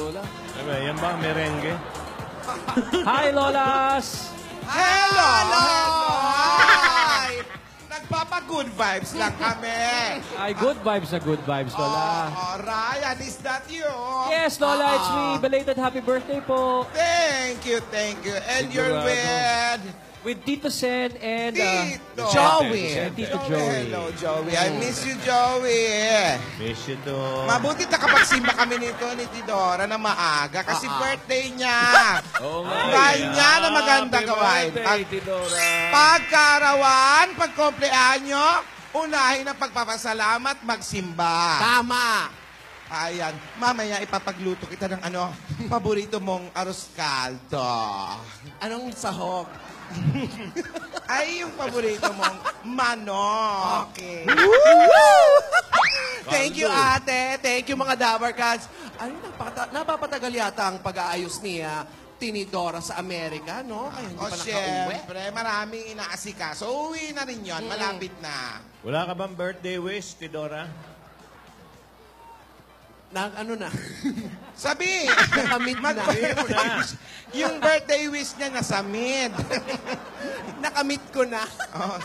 Lola. Yan ba, merengue? Hi, Lolas! Hello! Hi! Nagpapa-good vibes lang kami. Ay, good vibes na good vibes, Lola. Oh, Ryan, is that you? Yes, Lola, it's me. Belated happy birthday po. Thank you, thank you. And you're with... With Tito Sen and Tito. Joey. And Tito Joey. Hello, Joey. I miss you, Joey. Miss you too. Mabuti nakapagsimba kami nito ni Tidora na maaga kasi birthday niya. Oo nga. Ganyan na maganda gawain. Tidora. Pagkarawan, pagkompleanyo, unahin ang pagpapasalamat, magsimba. Tama. Ayan. Mamaya ipapagluto kita ng paborito mong arroz caldo. Anong sahog? Ay, yung paborito mong manok. Okay. Thank you, ate. Thank you, mga Dabarkads. Ay, napapatagal yata ang pag-aayos ni Tinidora sa Amerika, no? Kaya hindi pa nakauwi. Siyempre, maraming inaasikaso. Uwi na rin yun. Malapit na. Wala ka bang birthday wish, Tidora? Ano na? Sabi! Nakamit na. Yung birthday wish niya nasa mid. Nakamit ko na. Oh.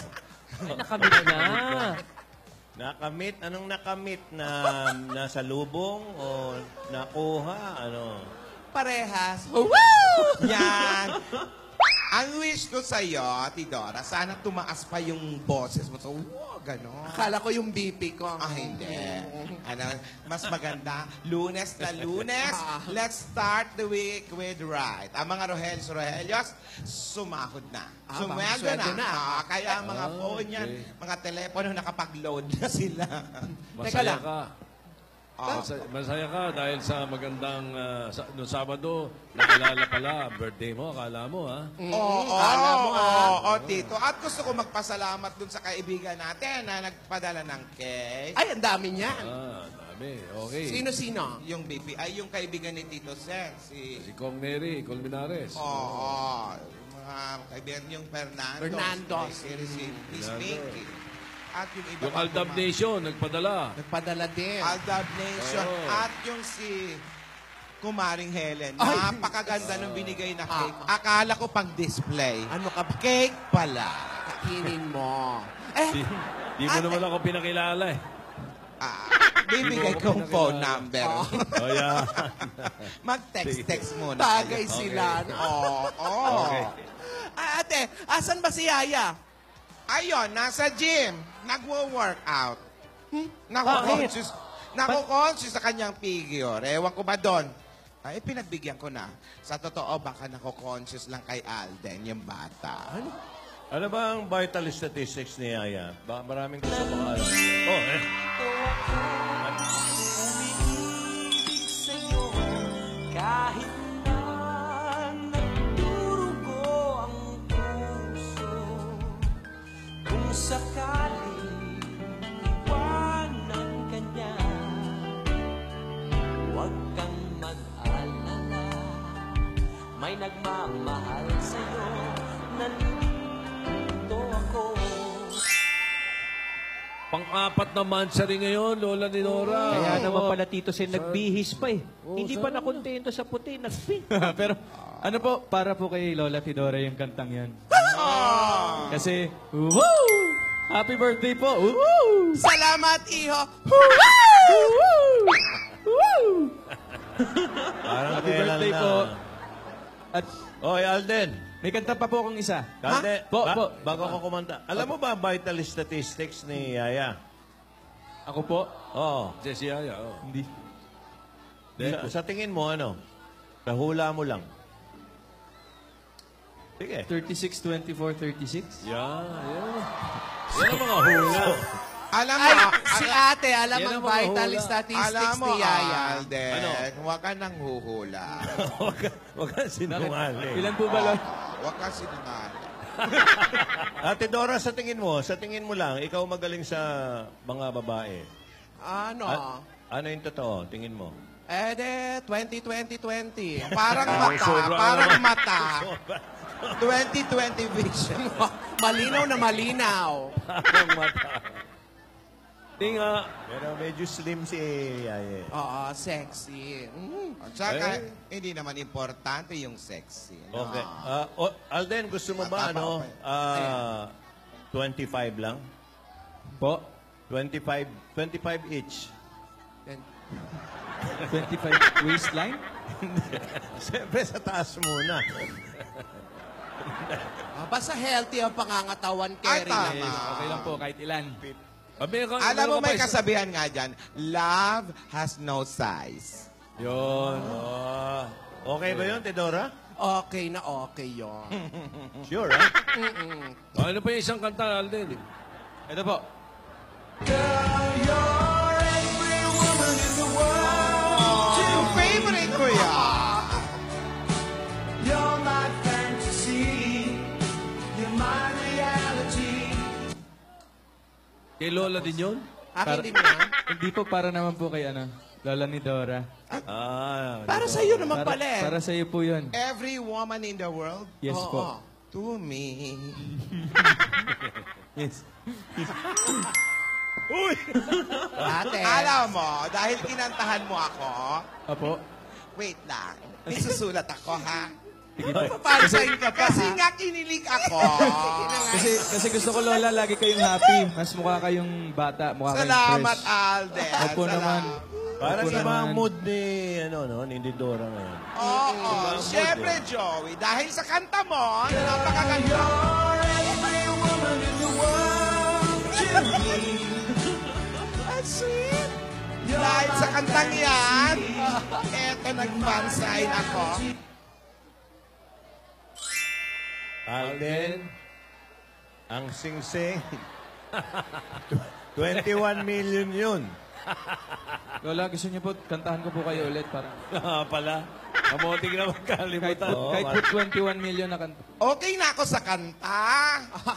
Ay, nakamit na. Nakamit? Anong nakamit? Nasa lubong o nakuha? Ano? Parehas. Yan. Ang wish ko sa'yo, Tidora, sana tumaas pa yung boses mo. So, wow, gano'n. Akala ko yung BP ko. Hindi. Mas maganda. Lunes na Lunes. Let's start the week with right. Ang mga Rohelios, sumahod na. Sumweldo na. Kaya ang mga phone yan, mga telepono, nakapag-load na sila. Masaya ka. Masaya ka dahil sa magandang noong Sabado, nakilala pala ang birthday mo. Akala mo, ha? Oo, Tito. At gusto ko magpasalamat dun sa kaibigan natin na nagpadala ng cake. Ay, ang dami niyan. Dami. Okay. Sino-sino? Yung BP, ay yung kaibigan ni Tito Sen. Si Kong Neri, Colmenares. Oo. Mga kaibigan yung Fernando. Si Miss Pinky. At yung iba Yung Aldab Nation, nagpadala. Nagpadala din. Aldab Nation. At yung si Kumaring Helen. Napakaganda nung binigay na cake. Akala ko pang display. Ano ka? Cake pala. Kakinin mo. Di mo naman ako pinakilala eh. Bibigay kong phone number. Yeah. Mag-text muna. Bagay sila. Okay. Ate, asan ba si Yaya? Ayun, nasa gym. Nagwo-workout. Nako-conscious sa kanyang figure. Ewan ko ba doon? Ay, pinagbigyan ko na. Sa totoo, baka nako-conscious lang kay Alden, yung bata. Ano ba ang vital statistics ni Yaya? Maraming gusto ko alam. Umiibig sa'yo kahit na nagdurugo ang puso. Kung sakaling iwanan ka niya, huwag kang mag-alala. May nagmamahal sa'yo, nandito ako. Pang-apat na mansari ngayon, Lola ni Nora. Kaya naman pala Tito Sen nagbihis pa eh. Hindi pa nakontento sa puti, nag-pink. Pero ano po, para po kay Lola Tidora yung kantang yan. Kasi, woo! Happy birthday po! Woo! Salamat, iho! Parang Happy birthday po! At Oy, Alden. may kanta pa po akong isa. Alden, Po. bago ko kumanta. Alam mo ba ang vital statistics ni Yaya? Ako po? Oo. Si Yaya, Hindi. Sa tingin mo, ano? Sa hula mo lang. Sige. 36, 24, 36? Yeah. Yan ang mga hula. Alam mo, Ay, si ate, alam Yan ang ang mga vital hula. statistics alam mo, ni Yaya. Alden, huwag ka nang huhula. Huwag ka sinungaling. Ilan po ba, Lola? Huwag ka sinungaling. Ate Dora, sa tingin mo lang, ikaw magaling sa mga babae. Ano? Ano yung totoo? Tingin mo? 2020. Parang mata. 2020 vision. Malinaw na malinaw. Ang mata. Hindi nga. Pero medyo slim si Yaya. Oo, sexy. At saka, hindi naman importante yung sexy. No? Okay. Alden, gusto mo ba, Tama, okay. 25 lang? Po, 25 each. 25 waistline? Siyempre, sa taas muna. Basta healthy ang pangangatawan, Ay, Kerry. tama. Okay lang po, kahit ilan. Alam mo, may kasabihan nga dyan, love has no size. Yun. Okay ba yun, Tedora? Okay na okay yun. Sure, ha? Ano pa yung isang kanta, Alden? Ito po. Yung favorite ko yan. Kay Lola din yun? Akin din yan. Hindi po, para naman po kay Lola ni Dora. Para sa iyo naman pala eh. Para sa iyo po yun. Every woman in the world, Yes Oo. po. to me. Yes. Ate. Alam mo, dahil kinantahan mo ako, Apo. wait lang, may susulat ako, ha? Papansayin ka pa, Kasi ha? nga kinilig ako. Kasi gusto ko, Lola, lagi kayong happy. Mas mukha kayong bata, mukha kayong Salamat, fresh. Alden. Opo naman. Para Opo sa mga naman. mood ni, ni Tedora ngayon. Oo, syempre, Joey, dahil sa kanta mo, na napakaganda. Ang sweet. Dahil sa kantang yan, eto nag-fansign ako. Alden, ang sing-sing, 21 million yun. Lola, gusto niyo po, kantahan ko po kayo ulit para Pala. Kamoting na magkalimutan. kahit po 21 million na kanta. Okay na ako sa kanta.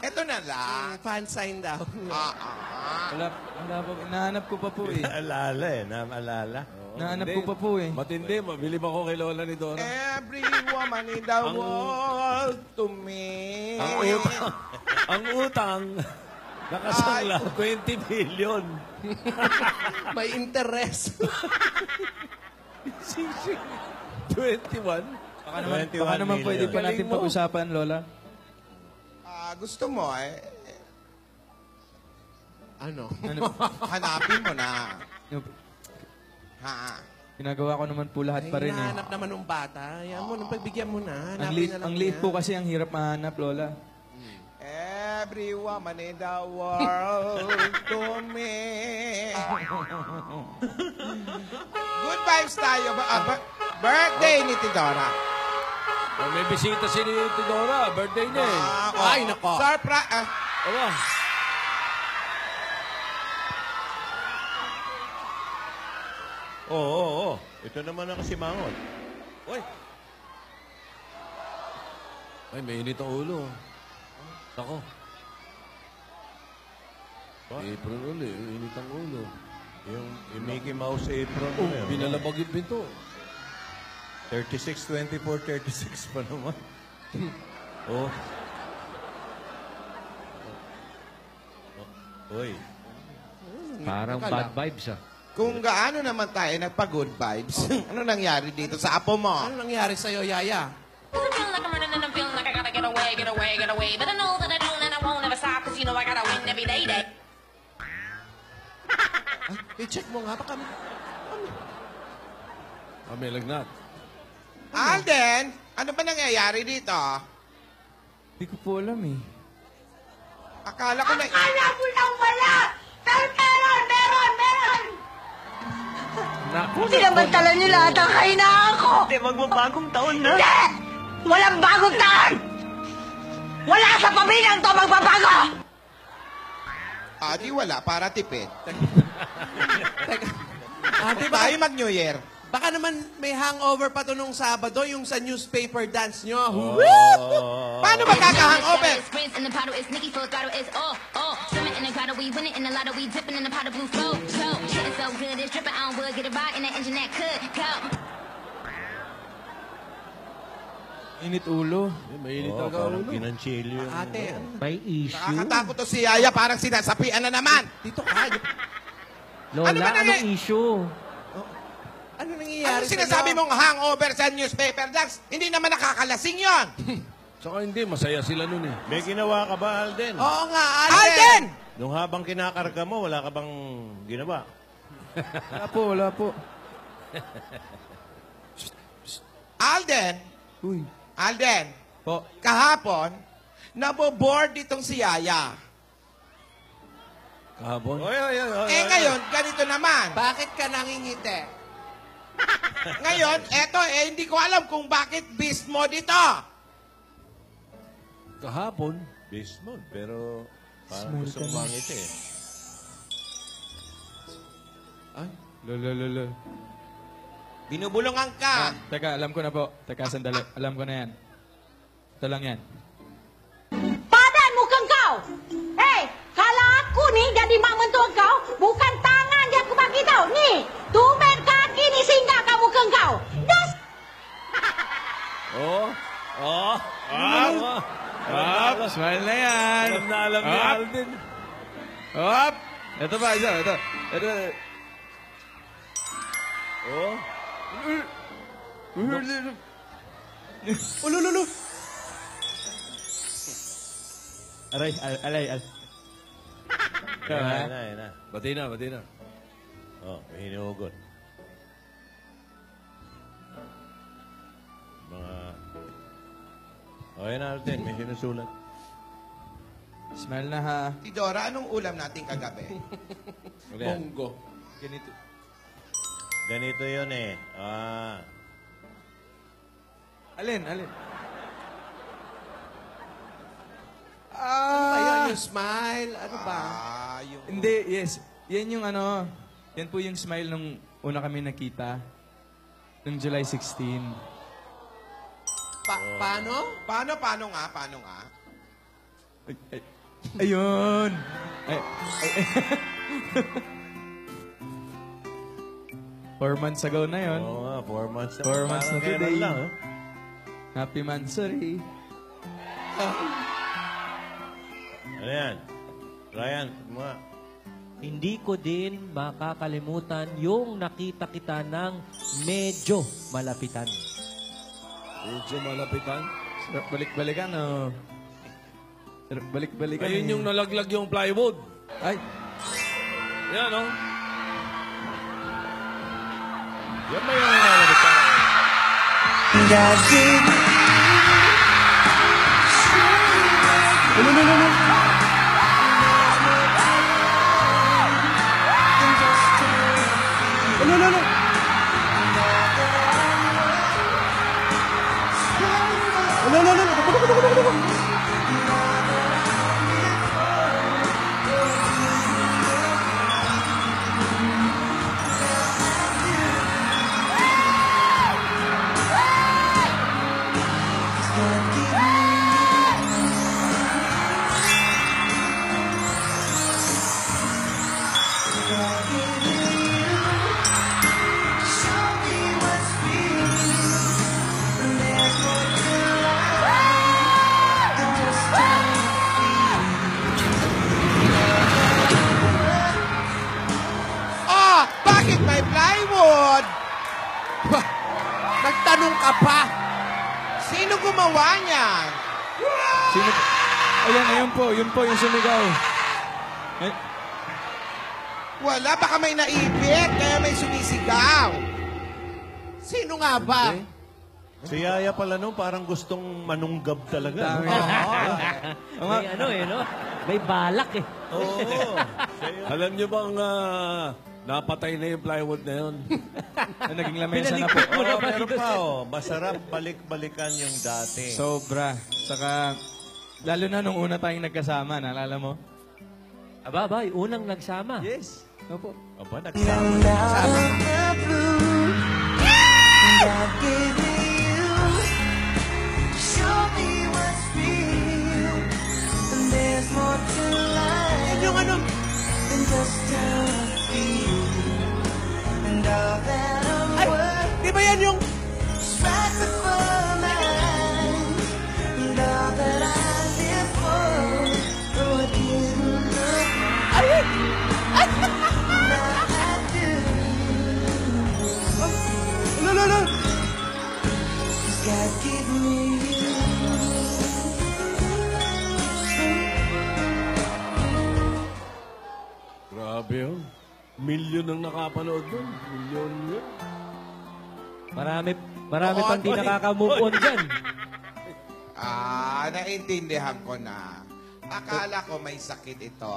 Eto na lang. Fan sign daw. Wala po, nahanap ko pa po eh. Naalala naalala. Nahanap Hindi. ko pa po eh. Matindi, mabili ba ako kay Lola ni Dora? Every woman in the world to me. Ang utang, nakasangla, 20 million. May interest. 21? Baka naman pwede pa natin Galing mo. pag-usapan, Lola. Gusto mo Ano? hanapin mo na. Ha? Ginagawa ko naman po lahat pa rin eh. Hinahanap naman ng bata. Yan mo, nung pagbigyan mo na. Ang Hanapin liit, na lang ang liit niya. po kasi ang hirap mahanap, Lola. Every woman in the world to me. Good vibes tayo. Birthday ni Tidora. May bisita si Tidora, birthday niya eh. Ay, nako. Surprise. Aba, Oo. Ito naman ang simangon. Uy. Ay, may init ang ulo. Ako. Apron uli, init ang ulo. Yung Mickey Mouse apron Oh, na yun. binalabag yung pinto. 36, 24, 36 pa naman. Oh. Uy. Parang bad vibes ah. Kung gaano naman tayo nagpa-good vibes, ano nangyari dito sa apo mo? Ano nangyari sa'yo, Yaya? I'm feeling like I'm running and I'm feeling like I gotta get away, get away, get away. But I know that I don't and I won't ever stop, cause you know I gotta win every day. I-check mo nga. Baka... May lagnat. Alden, ano ba nangyayari dito? Hindi ko po alam eh. Akala ko na... Alam mo lang wala! Pero meron! Sinamantala niyo lahat ang kahinaan ko! Hindi, magbabagong taon na. Hindi! Walang bagong taon! Wala sa pamilyang to magbabago! Di wala, para tipid. Teka. Ate, Tayo mag-New Year. baka naman may hangover pa to nung Sabado, yung sa newspaper dance nyo. Paano magkaka-hangover? Sprints in the bottle, it's Nicki full throttle, it's swimming in the grotto, we winning in the lotto, we dipping in the pot of blue flow. Shit is so good, it's dripping on wood, get it right in the engine that could go. Init ulo. May init Oh, talaga ang parang ulo. kinanchilyo. Ate, May issue. Nakakatakot to si Yaya, parang sinasapian na naman. dito ka. Lola, Ano ba anong issue? Ano Ano nangyayari sinasabi mong hangover sa newspaper, Dax? Hindi naman nakakalasing yon. Saka hindi, masaya sila nun eh. May ginawa ka ba, Alden? Oo nga, Alden! Nung habang kinakarga mo, wala ka bang ginawa? Wala po, wala po. Alden! Uy. Alden! Po. Kahapon, naboboard itong si Yaya. Kahapon. Oy. Ngayon, ganito naman. Bakit ka nangingiti? Ngayon, eto, hindi ko alam kung bakit beast mode ito. Kahapon. Beast mode, pero parang gusto mo mangiti eh. Lolo. Binubulungan ka. Teka, alam ko na po. Teka, sandali. Alam ko na yan. Ito lang yan. Padan mukhang kau. Kalau aku ni jadi mak mentua kau, bukan tangan dia aku bagi tau. Ni, tumben kaki ni singgah kat muka kau. Das. Smile na yan. Alam ni Alden. Hop! Ito pa, isa. Ito. Ulululu. Aray. Yan na. Bati na. Oh, may hinuhugot. Yan na, Alden. May sinusulat. Smile na ha. Tidora, anong ulam natin kagabi? Monggo. Ganito. Ganito yun eh. Alin? Ayun, yung smile. Ano ba? Hindi, yes. Yan yung ano, yan po yung smile nung una kami nakita. Nung July 16. Paano? Paano nga? Ayun! 4 months ago na yun. Oo nga, 4 months na. 4 months na Parang kailan today. lang, Happy Mansuri. Ano yan? Ryan, mga. Hindi ko din makakalimutan yung nakita kita ng medyo malapitan. Medyo malapitan. Sarap balik-balikan, oh. Sarap balik-balikan. Ayun yung nalaglag yung plywood. Ay, Yan, no? Yan ba yung nalalitan? Bakit may plywood? Nagtanong ka pa. Sino gumawa niyan? sino? Ayan, yun po yung sumigaw. Ay, Wala, baka may naipit, kaya may sumisigaw. Sino nga ba? Si Yaya pala no, parang gustong manunggab talaga. dami. No? May ano no? May balak eh. Oo. Alam niyo bang napatay na yung plywood na yun? Naging lamesa na po. Pinaligpit mo na Oo, ba meron dito? pa oh. Masarap balik-balikan yung dati. Sobra. Saka, lalo na nung una tayong nagkasama, naalala mo? Aba, unang nagsama. Yes. Opo. Aba, nagsama. Yan yung ano? Ay, di ba yan yung... Ay! Grabe yun. Milyon ang nakapanood doon. Milyon yun. Marami Oo, pang di Tony. nakaka-move on dyan. Naintindihan ko na. Akala ko may sakit ito.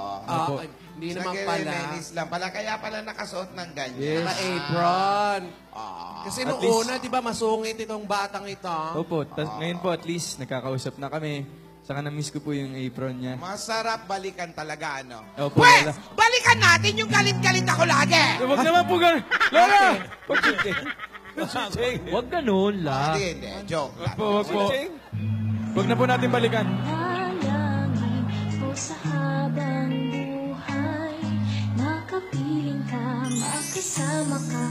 Hindi naman pala. Nag-reminis lang pala. Kaya pala nakasuot ng ganyan. Naka-apron. Ah. Kasi nung At least- una, di ba, masungit itong batang ito. Opo, ngayon po at least nagkakausap na kami. Saka na-miss ko po yung apron niya. Masarap balikan talaga, ano? Opo, Pwes! Lola. Balikan natin yung galit-galit ako lagi! Huwag naman po ganun. Lola! Huwag ganun, la. Hindi. Joke lang. Wag po. Huwag na po natin balikan. Dalangin ko sa habang buhay, nakapiling ka, makasama ka.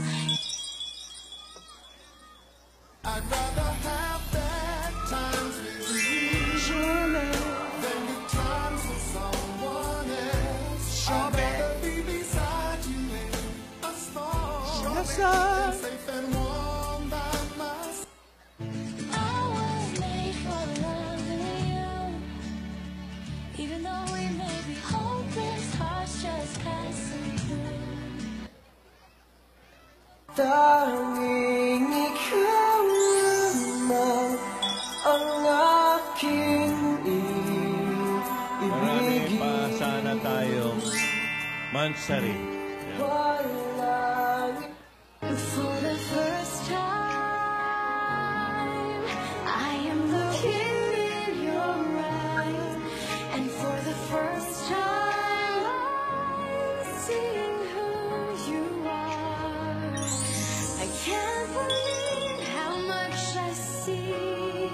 I was made for loving you, even though we may be hopeless, hearts just passing through. Tanging ikaw lamang ang aking Marami ibigin. pa sana tayong mansari. Walang For the first time, I am looking in your eyes, and for the first time, I'm seeing who you are. I can't believe how much I see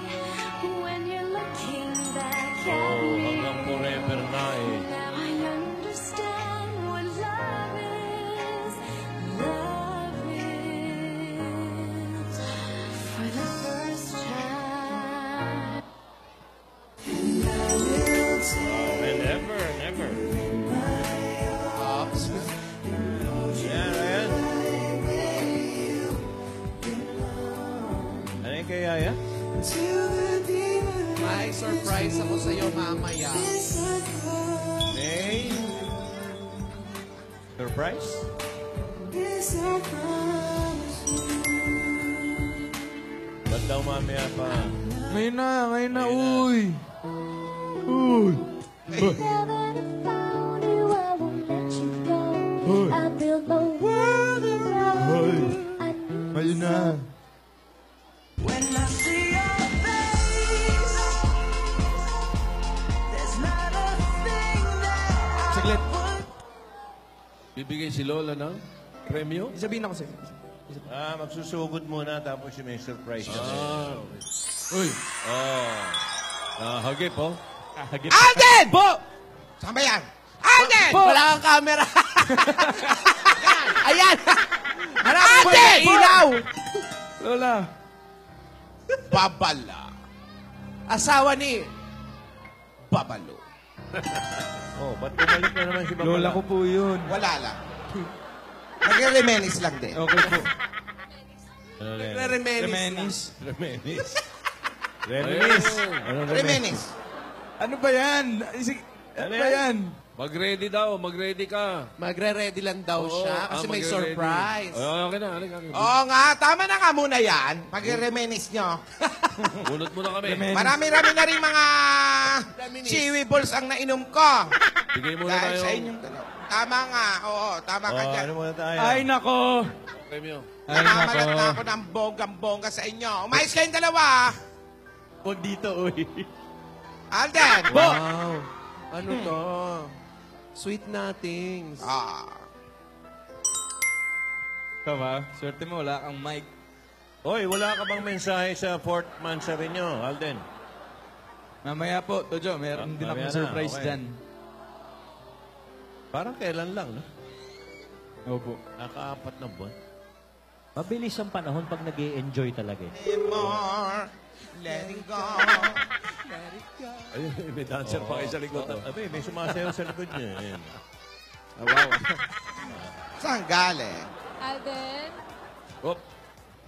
when you're looking back at me. Hanggang forever na eh. Now I understand what love is. Love is for the first time. Never. Ayan. Ano yung kaya yan? May surprise ako sa'yo mamaya. May surprise? Ba't daw mamaya pa? Ngayon na, uy. Uy. Now that I found you, I won't let you go. I built my world around you. Ngayon na. When I see your face, there's not a thing that Saglit. Bibigay si Lola ng premyo? Sabihin ako sa'yo. Magsusugod muna tapos yung may surprise siya. Uy. Hagip, oh. Alden! Saan ba yan? Alden! Wala kang camera. Ayan! Harap mo Ate! yung ilaw! Lola. Babala. Asawa ni... Babalo. Ba't bumalik na naman si Babala? Lola ko po yun. Wala lang. Nag-remenis lang din. Okay po. Remenis. Remenis. Reminis. Remenis. Ano ba yan? Ano ba yan? Mag-ready daw. Mag-ready ka. Magre-ready lang daw siya kasi may magre-ready. surprise. Okay na. Halika. Oo nga, tama na nga muna yan. Pag-remenis nyo. Bunot mo na kami. Remenis. Marami-rami na rin mga Reminis. chewy balls ang nainom ko. Bigay mo na Dahil tayo. sa inyong dalawa. Tama nga. Oo, tama ka dyan. Ano muna tayo? Ay, nako. Premyo. Ay, Nakamalat nako. na ako ng bonggang-bongga sa inyo. Umayos kayong dalawa. Huwag dito, uy. Alden! Wow. Ano to? Sweet nothings. Ikaw ba? Swerte mo, wala kang mic. Hoy, wala ka bang mensahe sa fourth mansari nyo, Alden? Mamaya po, Tojo, meron din mamaya akong surprise na, okay. dyan. Parang kailan lang, no? Opo. Naka-4 na buwan. Mabilis ang panahon pag nag enjoy talaga. More, letting go. Ayun, may dancer pa kayo sa likod. Abi, may sumasayaw sa likod niya. Ayan. Wow. Saan galing? Alden? Op.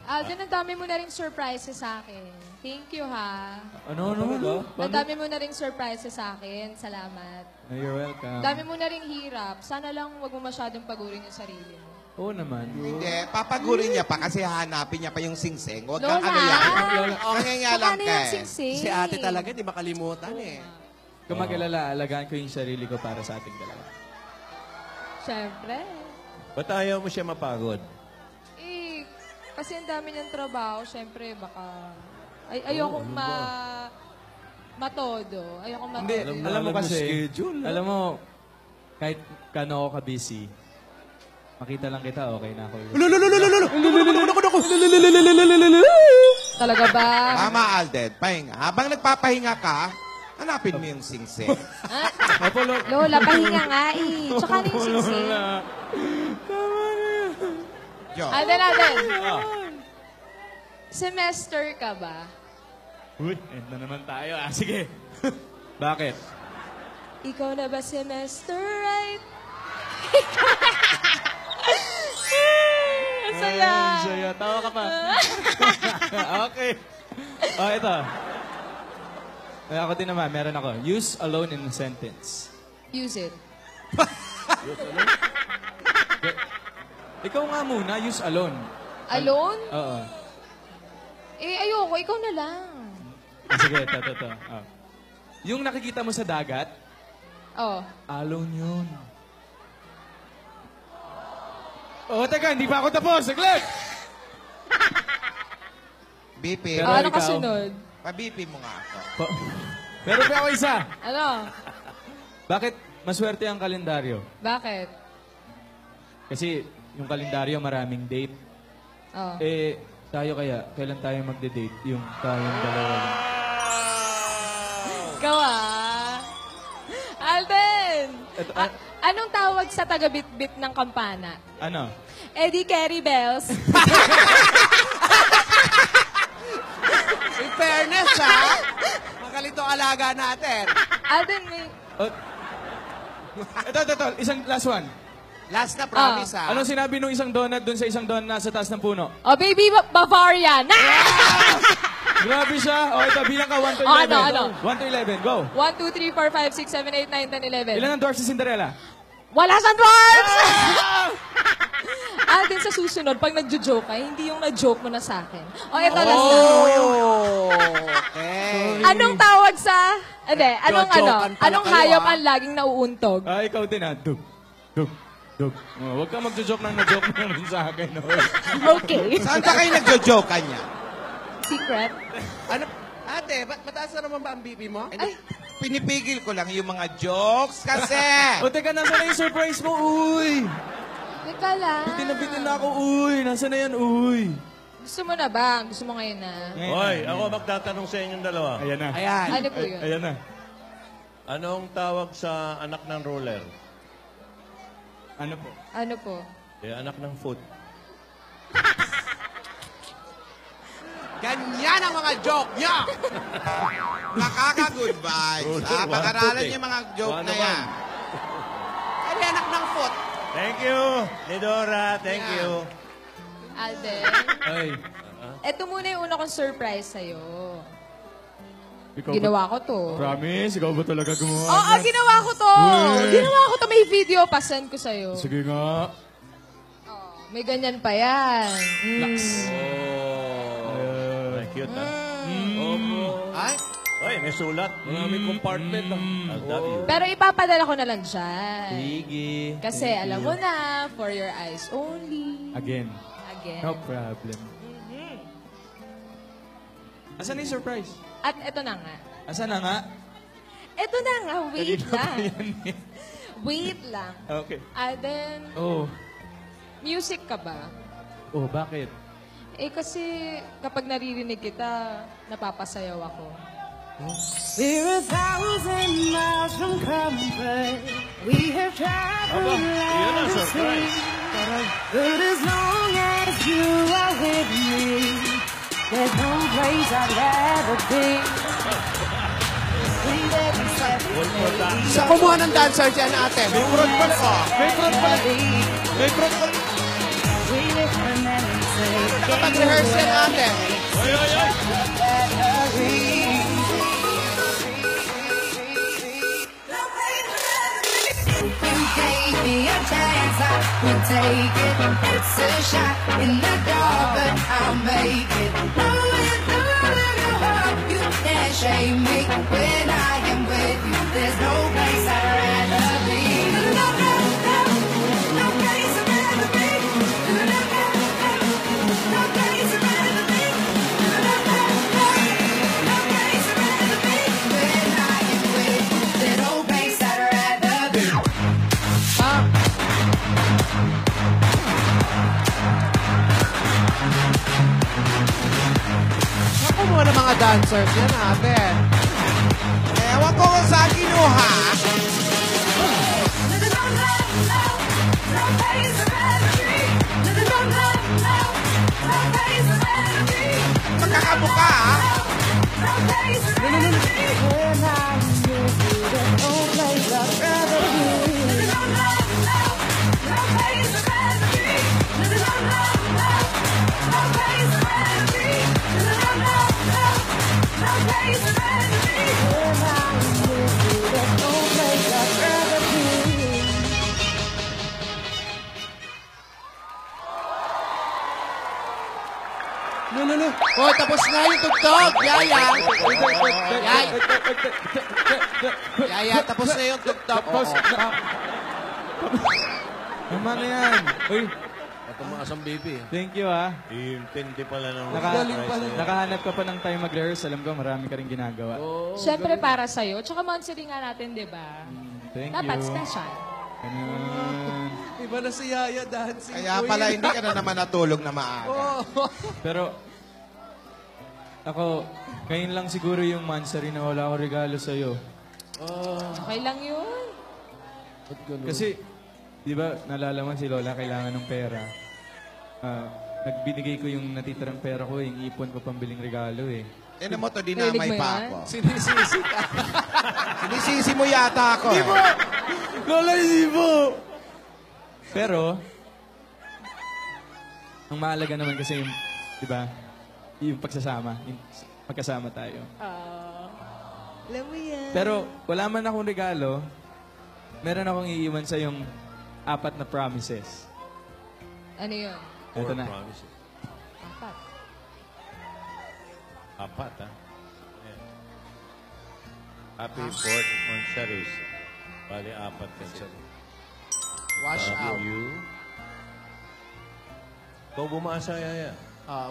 Alden, ang dami mo na rin surprises sa akin. Thank you, ha. Ano? Ang dami mo na rin surprises sa akin. Salamat. You're welcome. Ang dami mo na rin hirap. Sana lang wag mo masyadong pagurin yung sarili mo. Oo naman. Hindi, papagurin niya pa kasi hahanapin niya pa yung singsing. Huwag kang Lola! ano yan. Nangangalam Paano ka yung eh. singsing? Si ate talaga, di makalimutan eh. Kung mag-alala, alagaan ko yung sarili ko para sa ating dalawa. Siyempre. Ba't ayaw mo siya mapagod? Eh, kasi ang dami niyang trabaho. Siyempre, baka... ayokong matodo. Ayokong matodo. Hindi, alam mo kasi, schedule, alam mo, kahit kano ako ka-busy, makita lang kita, okay na ako. Talaga ba? Tama, Alden. Pahinga. Habang nagpapahinga ka, hanapin mo yung singsing. Lola, pahinga nga eh. Tsaka na yung singsing. Joke. Alden. Semester ka ba? Uy, end na naman tayo. Sige. Bakit? Ikaw na ba semester right? Ang saya. Ang saya. Tawa ka pa. Okay. Oh, ito. Ay, ako din naman, meron ako. Use alone in a sentence. Use it. Ikaw nga muna, use alone. Alone? Oo. Eh, ayoko. Ikaw na lang. Sige, ito. Oh. Yung nakikita mo sa dagat, Oh. alone yun. Oh, teka, hindi pa ako tapos. Saglit! BP. Pero Ano ikaw- kasunod? Pa-BP mo nga ako. Pero pa ako isa. Ano? Bakit maswerte ang kalendaryo? Bakit? Kasi yung kalendaryo maraming date. Oh. Eh, tayo kaya, kailan tayo magde-date? Yung tayong dalawa lang. Ikaw Alden! Ito, Anong tawag sa taga-bit-bit ng kampana? Ano? Eddie Carey Bells. In fairness, ha? Magalito alaga natin. Alden, may... Oh. Ito. Isang last one. Last na promise, ha? Anong sinabi nung isang donut dun sa isang donut nasa taas ng puno? Oh, baby Bavarian. Grabe siya. O, ito, bilang ka 1 to 11. Ano? 1 to 11, go. 1, 2, 3, 4, 5, 6, 7, 8, 9, 10, 11. Ilan ang dwarfs si Cinderella? Wala sa dwarfs! Alden, sa susunod, pag nagjo-joke ka, hindi yung na-joke mo na sa akin. O, ito, last na. Okay. Anong tawag sa... Hindi, Jojokan pala anong kayo, hayop ah. ang laging nauuntog? Ikaw din, Dug. Oh, huwag ka magjo-joke na na-joke mo naman sa akin. No? Okay. Saan ba kayo nagjo-joke niya? Secret? Ano? Ate, mataas na naman ba ang BP mo? Ay, Pinipigil ko lang yung mga jokes kasi. O, teka, nasa na yung surprise mo? Uy! teka lang. Bitin na ako, uy! Nasa na yan, uy! Gusto mo na ba? Gusto mo ngayon na? Hoy, ako magtatanong sa inyong dalawa. Ayan na. Ayan. Ano po yun? Ayan na. Anong tawag sa anak ng roller? Ano po? Ano po? Eh, anak ng foot. Ganyan ang mga joke niya. Nakaka-good vibes. Pag-aralan niyo mga joke na yan. Ano anak ng foot? Thank you, Nidora. Thank you. Alden, Ay. eto muna yung una kong surprise sa'yo. Ikaw Ginawa ko to. Promise? Ikaw ba talaga gumawa? Oo, ginawa ko to. Uy. Ginawa ko to. May video. Pasend ko sa'yo. Sige nga. May ganyan pa yan. Lax. Ay, cute, ha? Ay? Ay, may sulat. Maraming compartment. I love you. Pero ipapadala ko na lang siya. Sige. Kasi alam mo na, for your eyes only. Again. Again. No problem. Asan yung surprise? At eto na nga. Asan na nga? Eto na nga. Wait Kanina pa lang. yan eh. Wait lang. Okay. Alden, Oh. music ka ba? Oh, bakit? Eh kasi kapag naririnig kita, napapasayaw ako. We're 1,000 miles from comfort. We have traveled Iyan ang land and surprise. sea. But as long as you are with me, there's no place I'd rather be. Sweet every step we take. Sa kumuha ng dancer dyan, ate. May front pala. May front pala. May front pala. We live for memories Nakapag-rehearse yan ate. You gave me a chance, I would take it. It's a shot in the dark, but I'll make it. Knowing the road you walk, you can't shame me. When I am with you, there's no place I'd rather be. No, no, no, no place I'd rather be. No, no, no, no place I'd rather be. No, no, no, no place I'd rather be. When I am with you, there's no place I'd rather be. Ako muna mga dancers yan ate. Ewan ko kung saan kinuha. Magkakabuka ah. No. Oh, tapos na yung tugtog. Yaya. Yaya, tapos na yung tugtog. Tapos. Tama na yan. Uy, Tumaas ang baby. thank you ah. Intindi pala ng Nakahanap ka pa ng time mag-rehearse. Alam ko, marami ka rin ginagawa. Siyempre para sa'yo. Tsaka monthly nga natin, di ba? Thank Dapat you. special. Ganun. Iba na si Yaya dancing. Kaya pala hindi ka na naman natulog na maaga. Pero, ako, ngayon lang siguro yung monthsary na wala akong regalo sa'yo. Okay lang yun. Kasi, di ba, nalala mo si Lola kailangan ng pera. Nagbinigay ko yung natitirang pera ko, yung ipon ko pambiling regalo eh. Tinan mo to, dinamay Narinig mo pa yan? ako. Sinisisi ka. Sinisisi mo yata ako. Di Lola, hindi mo! Pero, ang mahalaga naman kasi yung, di ba, yung pagsasama, yung magkasama tayo. Alam mo yan. Pero, wala man akong regalo, meron akong iiwan sa yung 4 na promises. Ano yun? Ito na. Promises. 4. 4, ha? Ayan. Happy 4th monthsary. Bali, 4 kasi. Wash out. You. Ikaw bumasa, Yaya.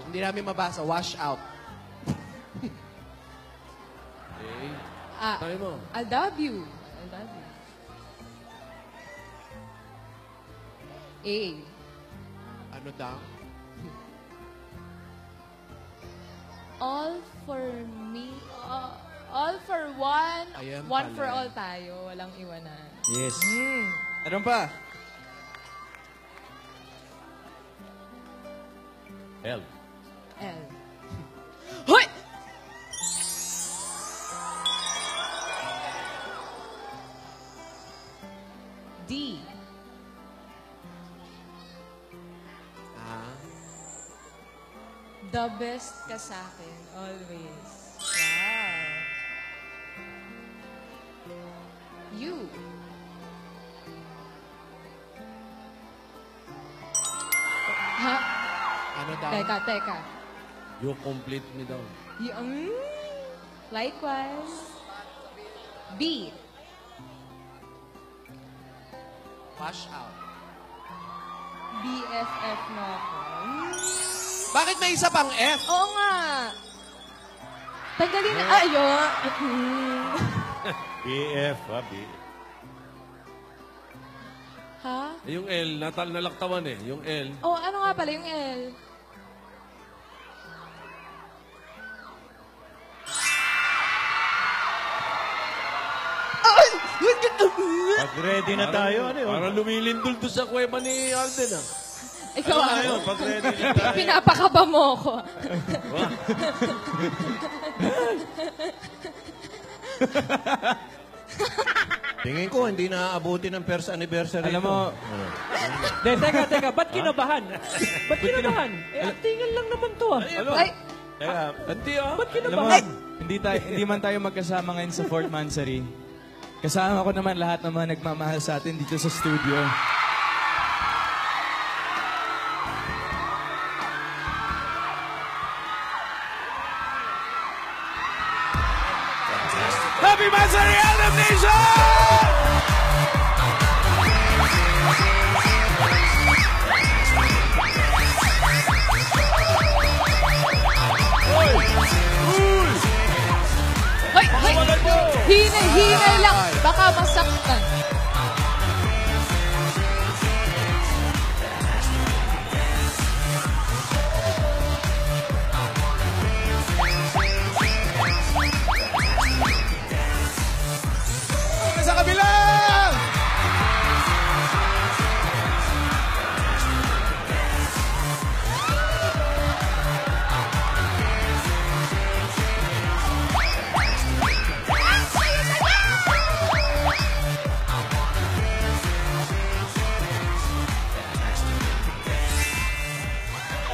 Hindi namin mabasa. Wash out. Okay. Ah, Tayo mo. I love you. I love you. A. Ano daw? All for me. All for one. Ayan One pala. for all tayo. Walang iwanan. Yes. Meron pa? L. L. Hoy! D. The best ka sa akin, always. Wow. You. Ha? Ano daw? Teka. You complete me daw. Likewise. B. Wash out. BFF mo ako. Bakit may isa pang F? Oo nga. Tanggalin na. Ayun. BF, ha? Ha? Yung L, nalaktawan eh. Yung L. Oh, ano nga pala yung L? Pag-ready na tayo, ano yun? Parang lumilindol doon sa kuweba ni Alden ah. Ikaw Ano yun? Pag-ready na tayo. Pinapakaba mo ako. Tingin ko, hindi naaabuti ng first anniversary Alam ito. mo, Teka, ba't kinabahan? Ba't kinabahan? Actingan lang naman to ah. Ay, Teka, Ba't alam mo, kinabahan? hindi man tayo magkasama ngayon sa Fort Mansari. Kasama ko naman lahat ng mga nagmamahal sa atin dito sa studio. Happy Mansari Anthem Nation! hoy, hinay lang. Baka masaktan. Sa kabila!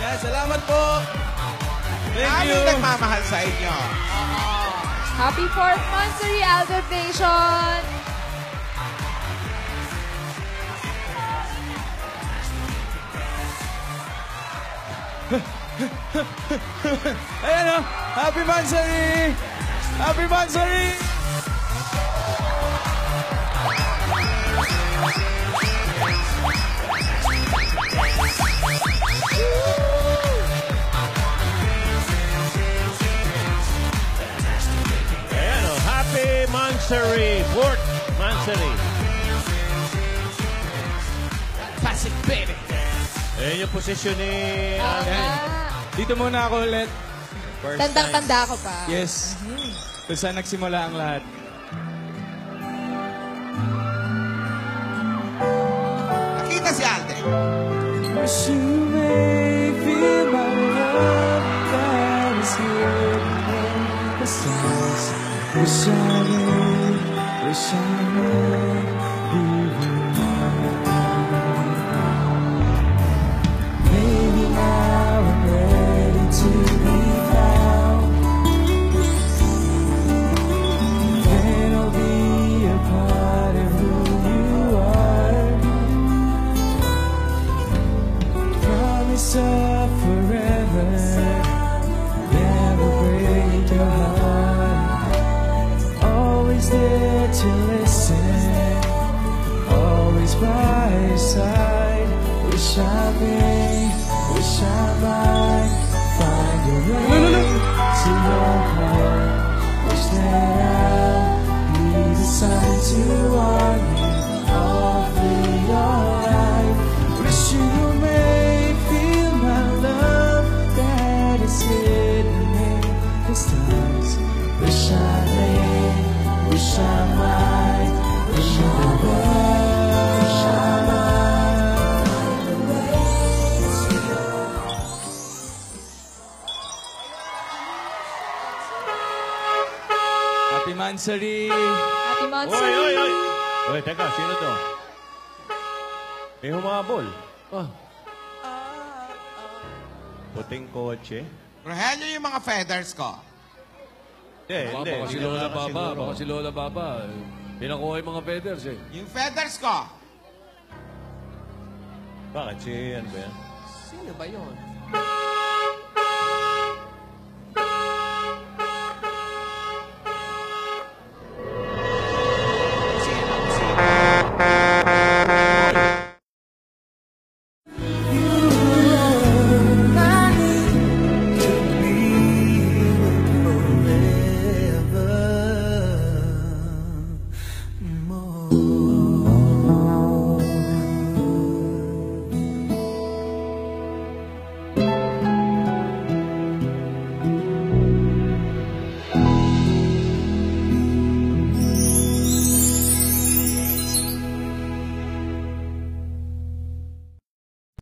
Yan, salamat po. Aming nagmamahal sa inyo. Happy 4th Mansari Anthem Nation! Ayan o! Happy Mansari! Happy Mansari! Ayan o, Happy Mansari, Fort Mansari. Classic, baby. Ayan yung posisyon ni... Dito muna ako ulit. Tandang-tanda ko pa. Yes. Kung saan nagsimula ang lahat. Nakita si Alden. Wish you may feel my love that is here in the stars. Wish I may be with you. Maybe now I'm ready to be found. Then I'll be a part of who you are. Promise of forever, never break your heart. Always there to listen, always by your side. Wish I might find a way to your heart. Wish that I'll be the sun to warm you all through your life. Wish you may feel my love that is hidden in the stars. Wish I may, wish I might, wish I would, wish I might find a way to your Happy Mansari! Happy Oy, Mansari! oy, oy! Oy, teka, sino to? May humabol. Puting kotse. Rogelio, yung mga feathers ko. Hindi, Baka si hindi Lola naman Baba, siguro. baka si Lola Baba. Pinakuha yung mga feathers eh. Yung feathers ko. Bakit? Si ano ba yan? Sino ba yun?